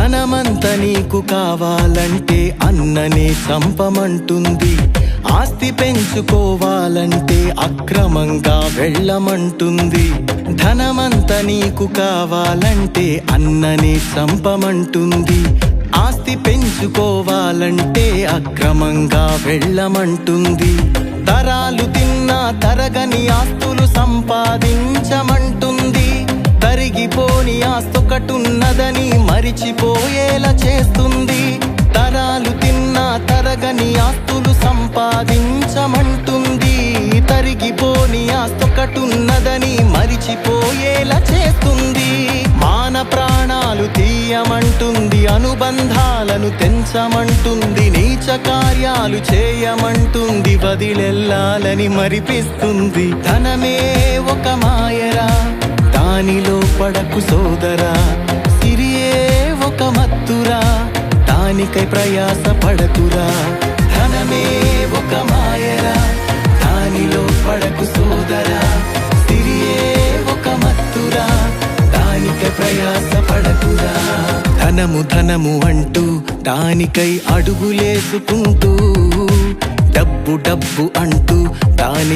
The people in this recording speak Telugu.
ధనమంత నీకు కావాలంటే అన్ననే చంపమంటుంది. ఆస్తి పెంచుకోవాలంటే అక్రమంగా వెళ్ళమంటుంది. ధనమంత నీకు కావాలంటే అన్ననే చంపమంటుంది. ఆస్తి పెంచుకోవాలంటే అక్రమంగా వెళ్ళమంటుంది. తరాలు తిన్నా తరగని ఆస్తులు సంపాదించమంటుంది. తరిగిపోని ఆస్తొకటున్నదని మరిచిపోయేలా చేస్తుంది. తరాలు తిన్నా తరగని ఆస్తులు సంపాదించమంటుంది. తరిగిపోని ఆస్తొకటున్నదని మరిచిపోయేలా చేస్తుంది. మాన ప్రాణాలు తీయమంటుంది. అనుబంధాలను తెంచమంటుంది. నీచ కార్యాలు చేయమంటుంది. వదిలెల్లాలని మరిపిస్తుంది. ధనమే ఒక మాయరా, దానిలో పడకు సోదరా. సిరియే ఒక మత్తురా, దానికై ప్రయాస పడకురా. ధనమే ఒక మాయరా, దానిలో పడకు సోదరా. సిరియే ఒక మత్తురా, దానికై ప్రయాస పడకురా. ధనము ధనము అంటూ దానికై అడుగులేసుకుంటూ, డబ్బు డబ్బు అంటూ దాని